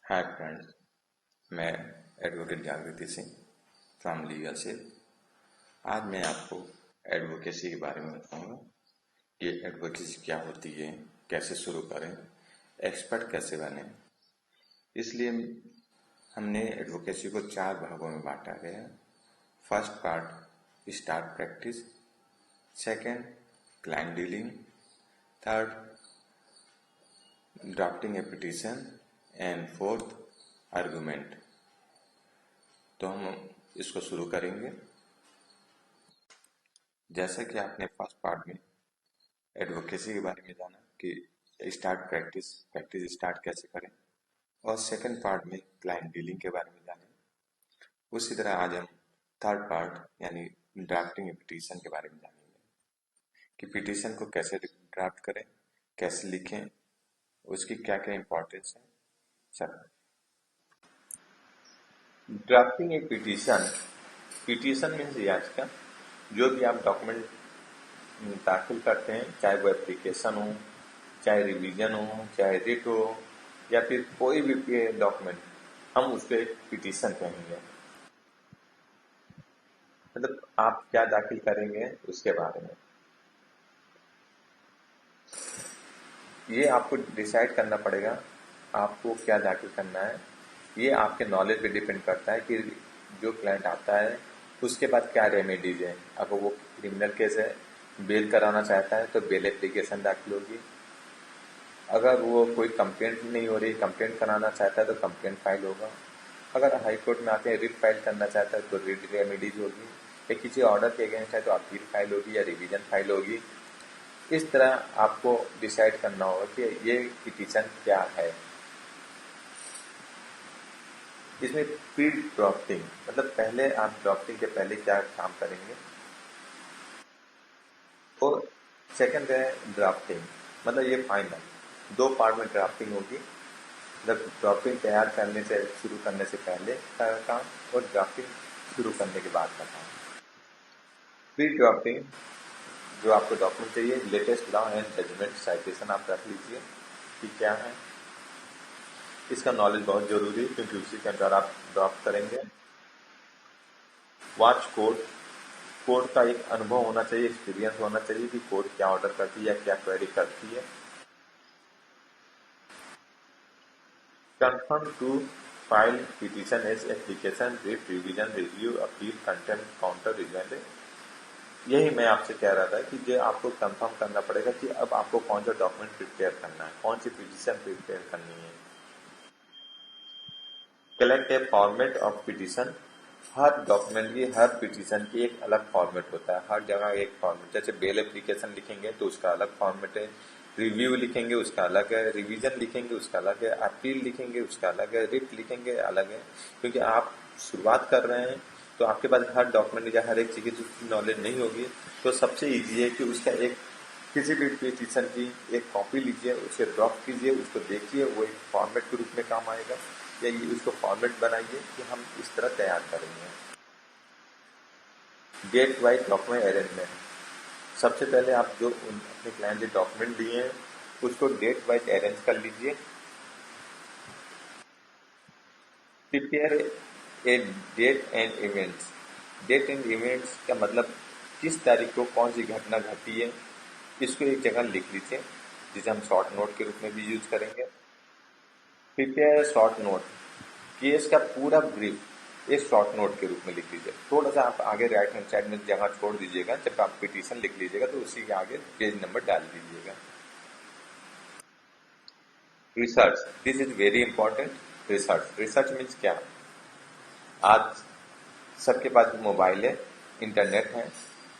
Hi friends, मैं advocate जागृति Singh from legal cell. आज मैं आपको एडवोकेसी के बारे में बताऊंगा कि एडवोकेसी क्या होती है, कैसे शुरू करें, एक्सपर्ट कैसे बने। इसलिए हमने एडवोकेसी को 4 भागों में बांटा गया है। First part start practice, second client dealing, third drafting A petition and fourth argument. तो हम इसको शुरू करेंगे। जैसा कि आपने फर्स्ट पार्ट में एडवोकेसी के बारे में जाना कि स्टार्ट प्रैक्टिस प्रैक्टिस स्टार्ट कैसे करें, और सेकंड पार्ट में क्लाइंट डीलिंग के बारे में जाने। उसी तरह आज हम थर्ड पार्ट यानी ड्राफ्टिंग पिटीशन के बारे में जानेंगे कि पिटीशन को कैसे ड्राफ्ट करें, कैसे लिखें, उसकी क्या क्या इंपॉर्टेंस है सब। ड्राफ्टिंग ए पिटीशन, पिटीशन मीन्स याचिका। जो भी आप डॉक्यूमेंट दाखिल करते हैं, चाहे वो एप्लीकेशन हो, चाहे रिवीजन हो, चाहे रिट हो, या फिर कोई भी डॉक्यूमेंट, हम उस पर पिटीशन कहेंगे। मतलब आप क्या दाखिल करेंगे उसके बारे में ये आपको डिसाइड करना पड़ेगा। आपको क्या दाखिल करना है, ये आपके नॉलेज पे डिपेंड करता है कि जो क्लाइंट आता है उसके बाद क्या रेमेडीज है। अगर वो क्रिमिनल केस है, बेल कराना चाहता है तो बेल एप्लीकेशन दाखिल होगी। अगर वो कोई कंप्लेंट नहीं हो रही, कंप्लेंट कराना चाहता है तो कंप्लेंट फाइल होगा। अगर हाई कोर्ट में आके रिट फाइल करना चाहता है तो रिट रेमेडीज होगी। या किसी ऑर्डर के अगेंस्ट है तो अपील फाइल होगी या रिवीजन फाइल होगी। इस तरह आपको डिसाइड करना होगा कि ये पिटीशन क्या है। इसमें प्री ड्राफ्टिंग मतलब पहले आप ड्राफ्टिंग के पहले क्या काम करेंगे, और सेकंड है ड्राफ्टिंग मतलब ये फाइनल। 2 पार्ट में ड्राफ्टिंग होगी। मतलब ड्राफ्टिंग तैयार करने से शुरू करने से पहले का काम और ड्राफ्टिंग शुरू करने के बाद का काम। प्री ड्राफ्टिंग जो आपको डॉक्यूमेंट चाहिए, latest law and judgment citation आप रख लीजिए कि क्या है। इसका नॉलेज बहुत जरूरी है क्योंकि उसी के अनुसार आप ड्राफ्ट करेंगे। वॉच कोर्ट, कोर्ट का एक अनुभव होना चाहिए, एक्सपीरियंस होना चाहिए कि कोर्ट क्या ऑर्डर करती है या क्या क्वेरी करती है। Confirm to file petition as application, writ, revision, review, appeal, contempt, counter, result. यही मैं आपसे कह रहा था कि ये आपको कंफर्म करना पड़ेगा कि अब आपको कौन सा डॉक्यूमेंट प्रिपेयर करना है, कौन सी पिटीशन प्रिपेयर करनी है। Collect A format of petition, her document की, हर पिटीशन की एक अलग फॉर्मेट होता है। हर जगह एक फॉर्मेट, जैसे बेल एप्लीकेशन लिखेंगे तो उसका अलग फॉर्मेट है, रिव्यू लिखेंगे उसका अलग है, रिवीजन लिखेंगे उसका अलग है, अपील लिखेंगे उसका अलग है, रिट लिखेंगे अलग है। क्योंकि आप शुरुआत कर रहे हैं तो आपके पास हर डॉक्यूमेंट या हर एक चीज की नॉलेज नहीं होगी। तो सबसे ईजी है कि उसका एक किसी भी पिटीशन की एक कॉपी लीजिए, उसे ड्राफ्ट कीजिए, उसको देखिए, वो एक फॉर्मेट के रूप में काम आएगा। या ये उसको फॉर्मेट बनाइए कि हम इस तरह तैयार करेंगे। डेट वाइज डॉक्यूमेंट अरेंजमेंट, सबसे पहले आप जो अपने क्लाइंट के डॉक्यूमेंट दिए हैं उसको डेट वाइज अरेंज कर लीजिए। Prepare a date and events, date and events का मतलब किस तारीख को कौन सी घटना घटी है, इसको एक जगह लिख लीजिए, जिसे हम शॉर्ट नोट के रूप में भी यूज करेंगे। प्रिपेयर शॉर्ट नोट, केस का पूरा ब्रीफ एक शॉर्ट नोट के रूप में लिख लीजिए। थोड़ा सा आप आगे राइट हैंड साइड में जगह छोड़ दीजिएगा, जब आप पिटीशन लिख लीजिएगा तो उसी के आगे पेज नंबर डाल दीजिएगा। Research, this is very important. Research, research means क्या, आज सबके पास मोबाइल है, इंटरनेट है,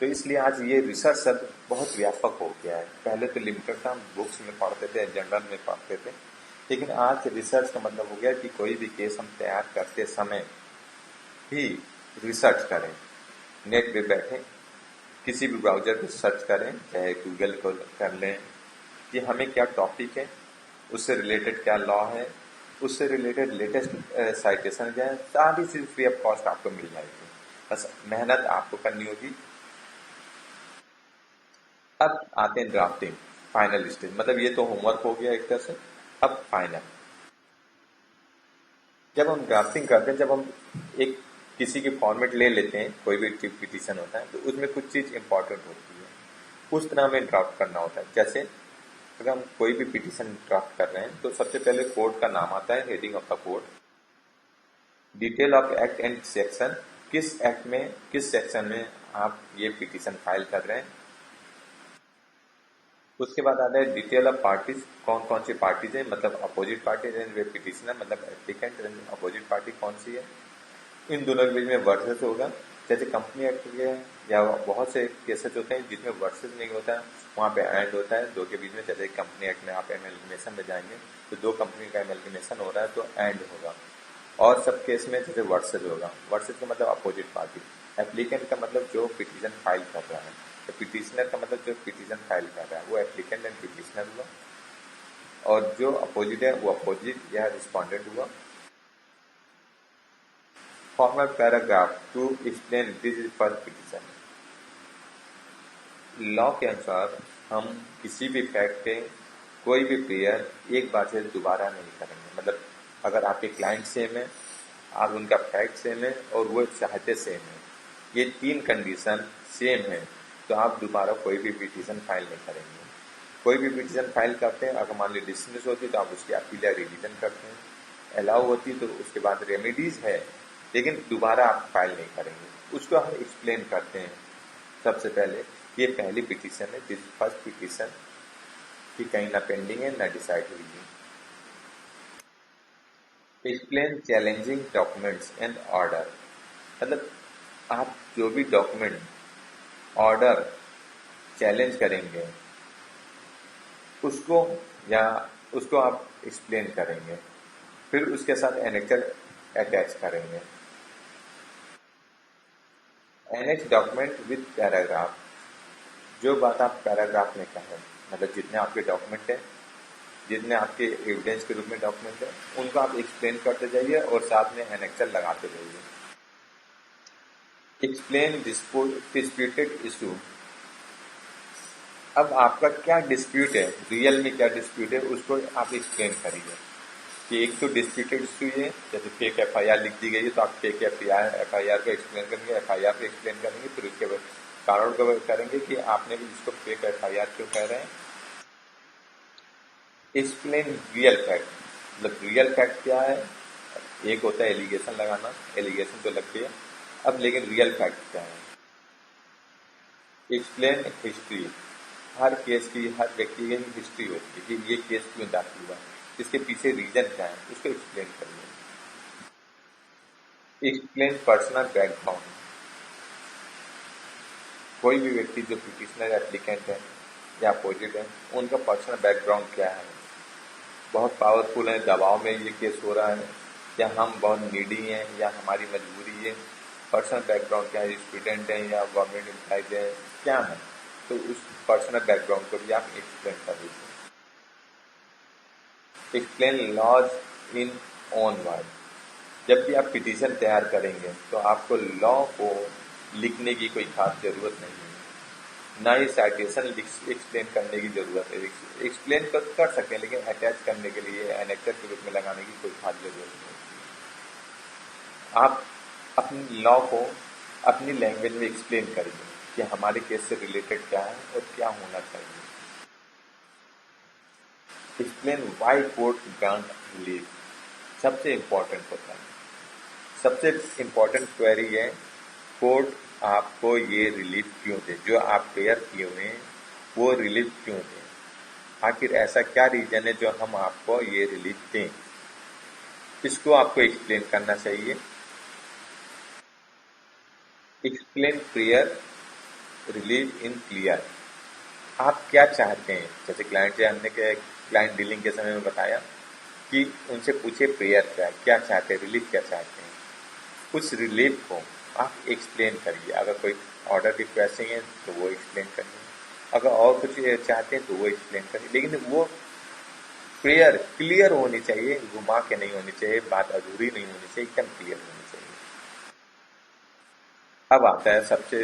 तो इसलिए आज ये रिसर्च शब्द बहुत व्यापक हो गया है। पहले तो लिमिटेड था, बुक्स में पढ़ते थे, जर्नल में पढ़ते थे, लेकिन आज रिसर्च का मतलब हो गया कि कोई भी केस हम तैयार करते समय ही रिसर्च करें। नेट पे बैठे किसी भी ब्राउजर पे सर्च करें, चाहे गूगल को कर लें कि हमें क्या टॉपिक है, उससे रिलेटेड क्या लॉ है, उससे रिलेटेड लेटेस्ट साइटेशन क्या है, सारी चीज फ्री ऑफ कॉस्ट आपको मिल जाएगी। बस मेहनत आपको करनी होगी। अब आते हैं ड्राफ्टिंग, फाइनल स्टेज। मतलब ये तो होमवर्क हो गया एक तरह से। अब फाइनल, जब हम ड्राफ्टिंग करते हैं, जब हम एक किसी की फॉर्मेट ले लेते हैं, कोई भी पिटीशन होता है तो उसमें कुछ चीज़ इंपॉर्टेंट होती है, उस तरह हमें ड्राफ्ट करना होता है। जैसे अगर हम कोई भी पिटीशन ड्राफ्ट कर रहे हैं तो सबसे पहले कोड का नाम आता है, heading of the code, detail of act and section, किस एक्ट में किस सेक्शन में आप ये पिटीशन फाइल कर रहे हैं। उसके बाद आता है डिटेल ऑफ पार्टीज, कौन कौन सी पार्टीज है, मतलब अपोजिट पार्टी वे पिटीशनर, मतलब एप्लीकेंट अपोजिट पार्टी कौन सी है। इन दोनों के बीच में वर्सेस होगा, जैसे कंपनी एक्ट के या बहुत से केसेस होते हैं जिसमें वर्सेस नहीं होता है, वहाँ पे एंड होता है दो के बीच में। जैसे कंपनी एक्ट में आप एमएलगेमेशन में जाएंगे तो दो कंपनी का एमएलगेमेशन हो रहा है तो एंड होगा। और सब केस में जैसे वर्सेस होगा, वर्सेस का मतलब अपोजिट पार्टी, एप्लीकेंट का मतलब जो पिटीशन फाइल कर रहा है, तो पिटीशनर का मतलब जो पिटीशन फाइल कर रहा है वो एप्लीकेंट एंड पिटीशनर हुआ, और जो अपोजिट है वो अपोजिट या रिस्पॉन्डेंट हुआ। Formal paragraph to explain this is first petition. Law के अनुसार हम किसी भी फैक्ट पे कोई भी प्रेयर एक बार से दोबारा नहीं करेंगे। मतलब अगर आपके क्लाइंट सेम है, आप उनका फैक्ट सेम है और वो चाहते सेम है, ये तीन कंडीशन सेम है, तो आप दोबारा कोई भी पिटीशन फाइल नहीं करेंगे। कोई भी पिटीशन फाइल करते हैं, अगर मान ली डिसमिस होती तो आप उसकी अपील या रिवीजन करते हैं, अलाउ होती तो उसके बाद रेमेडीज है, लेकिन दोबारा आप फाइल नहीं करेंगे। उसको हम एक्सप्लेन करते हैं। सबसे पहले ये पहली पिटीशन है, दिस फर्स्ट पिटीशन, कि कहीं ना पेंडिंग है ना डिसाइड हुई है। Explain challenging documents and order, मतलब आप जो भी डॉक्यूमेंट ऑर्डर चैलेंज करेंगे उसको या उसको आप एक्सप्लेन करेंगे, फिर उसके साथ एनेक्चर अटैच करेंगे। एनेक्स डॉक्यूमेंट विद पैराग्राफ, जो बात आप पैराग्राफ में कहें, मतलब जितने आपके डॉक्यूमेंट हैं, जितने आपके एविडेंस के रूप में डॉक्यूमेंट है, उनको आप एक्सप्लेन करते जाइए और साथ में एनेक्चर लगाते जाइए। एक्सप्लेन डिस्प्यूटेड इशू, अब आपका क्या डिस्प्यूट है, रियल में क्या डिस्प्यूट है उसको आप एक्सप्लेन करिए। कि एक तो डिस्प्यूटेड इशू है, जैसे फेक एफआईआर लिख दी गई है तो आप फेक एफआईआर को एक्सप्लेन करेंगे, एफआईआर को एक्सप्लेन करेंगे, फिर उसके बाद कारण को करेंगे कि आपने भी इसको फेक एफआईआर क्यों कह रहे हैं। एक्सप्लेन रियल फैक्ट, मतलब रियल फैक्ट क्या है। एक होता है एलिगेशन लगाना, एलिगेशन तो लग गया, अब लेकिन रियल फैक्ट क्या है। एक्सप्लेन हिस्ट्री, हर केस की, हर व्यक्ति की हिस्ट्री होती है कि ये केस क्यों दाखिल हुआ, इसके पीछे रीजन क्या है, उसको एक्सप्लेन करिए। एक्सप्लेन पर्सनल बैकग्राउंड, कोई भी व्यक्ति जो पिटिशनर एप्लीकेंट है या अपोजिट है, उनका पर्सनल बैकग्राउंड क्या है, बहुत पावरफुल है, दबाव में ये केस हो रहा है, या हम बहुत नीडी हैं, या हमारी मजबूरी है। पर्सनल बैकग्राउंड क्या है, स्टूडेंट हैं या गवर्नमेंट एम्प्लॉयज है, क्या है, तो उस पर्सनल बैकग्राउंड को भी आप एक्सप्लेन कर दीजिए। Explain laws in own word, जब भी आप पिटीशन तैयार करेंगे तो आपको लॉ को लिखने की कोई खास जरूरत नहीं है, ना ही साइटेशन एक्सप्लेन करने की जरूरत है। एक्सप्लेन कर सकते हैं, लेकिन अटैच करने के लिए एनेक्टर के रूप में लगाने की कोई खास जरूरत नहीं। आप अपनी लॉ को अपनी लैंग्वेज में एक्सप्लेन करिए कि हमारे केस से रिलेटेड क्या है और क्या होना चाहिए। Explain why court grant relief, सबसे इंपॉर्टेंट होता है। सबसे इंपॉर्टेंट क्वेरी है, कोर्ट आपको ये रिलीफ क्यों दे, जो आप प्रेयर किए हुए हैं वो रिलीफ क्यों दे, आखिर ऐसा क्या रीजन है जो हम आपको ये रिलीफ दें, इसको आपको एक्सप्लेन करना चाहिए। Explain prayer relief in clear, आप क्या चाहते हैं। जैसे क्लाइंट से हमने क्लाइंट डीलिंग के समय में बताया कि उनसे पूछे प्रेयर क्या चाहते हैं, रिलीफ क्या चाहते हैं, उस रिलीफ को आप एक्सप्लेन करिए। अगर कोई ऑर्डर रिक्वेस्टिंग है तो वो एक्सप्लेन करिए, अगर और कुछ चाहते हैं तो वो एक्सप्लेन करिए, लेकिन वो प्रेयर क्लियर होनी चाहिए, घुमा के नहीं होनी चाहिए, बात अधूरी नहीं होनी चाहिए, एकदम क्लियर होनी चाहिए। अब आता है सबसे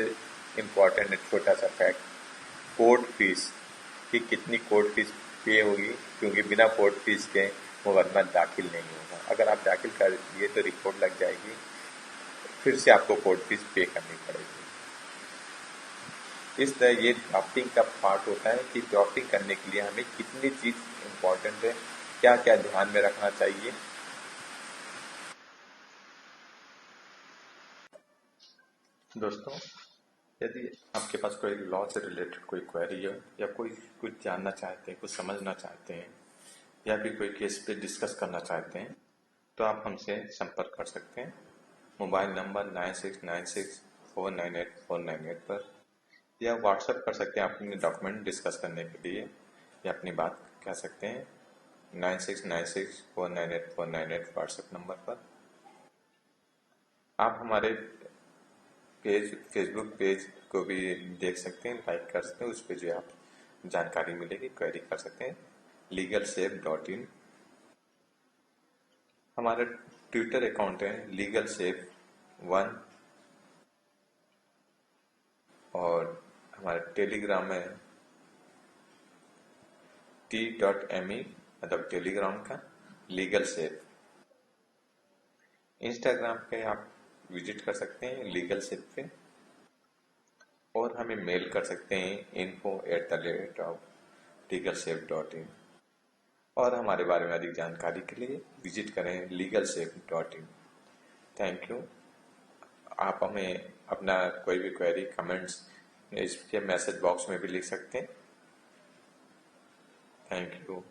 इम्पोर्टेंट छोटा सा फैक्ट, कोर्ट फीस, कि कितनी कोर्ट फीस पे होगी, क्योंकि बिना कोर्ट फीस के मुकदमा दाखिल नहीं होगा। अगर आप दाखिल कर दिए तो रिपोर्ट लग जाएगी, फिर से आपको कोर्ट फीस पे करनी पड़ेगी। इस तरह ये ड्राफ्टिंग का पार्ट होता है कि ड्राफ्टिंग करने के लिए हमें कितनी चीज इम्पोर्टेंट है, क्या क्या ध्यान में रखना चाहिए। दोस्तों, यदि आपके पास कोई लॉ से रिलेटेड कोई क्वेरी है या कोई कुछ जानना चाहते हैं, कुछ समझना चाहते हैं या फिर कोई केस पे डिस्कस करना चाहते हैं तो आप हमसे संपर्क कर सकते हैं मोबाइल नंबर 9696498498 पर, या व्हाट्सएप कर सकते हैं अपने डॉक्यूमेंट डिस्कस करने के लिए या अपनी बात कह सकते हैं 9696498498 व्हाट्सएप नंबर पर। आप हमारे फेसबुक पेज को भी देख सकते हैं, लाइक कर सकते हैं, उस पर जो आप जानकारी मिलेगी क्वेरी कर सकते हैं legalsafe.in। हमारा ट्विटर अकाउंट है legalsafe1 और हमारा टेलीग्राम है t.me, मतलब टेलीग्राम का लीगल सेफ। इंस्टाग्राम पे आप विजिट कर सकते हैं लीगल सेफ पे, और हमें मेल कर सकते हैं info@legalsafe.in। और हमारे बारे में अधिक जानकारी के लिए विजिट करें legalsafe.in। Thank you. आप हमें अपना कोई भी क्वेरी कमेंट्स इसके मैसेज बॉक्स में भी लिख सकते हैं। Thank you.